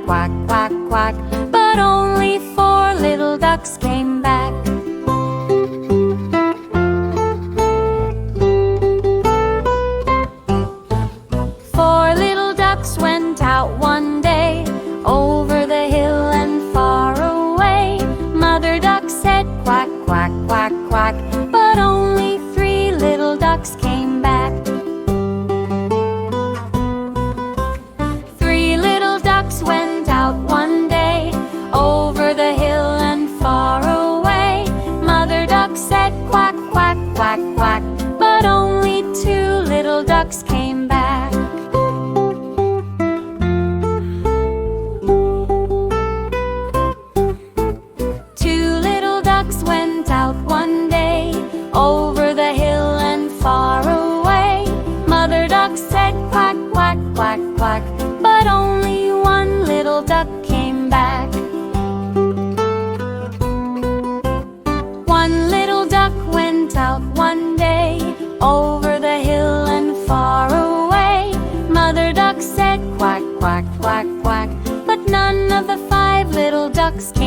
quack, quack, quack. But only 4 little ducks came back. Four little ducks went out one day, over the hill and far away. Mother duck said quack, quack, quack, quack. But only 3 little ducks came back. 3 little ducks went out one day, over the hill and far away. Mother duck said quack, quack, quack, quack. But only 2 little ducks came back. Went out one day, over the hill and far away. Mother duck said quack, quack, quack, quack. But only 1 little duck came back. 1 little duck went out one day, over the hill and far away. Mother duck said quack, quack, quack, quack. But none of the 5 little ducks came back.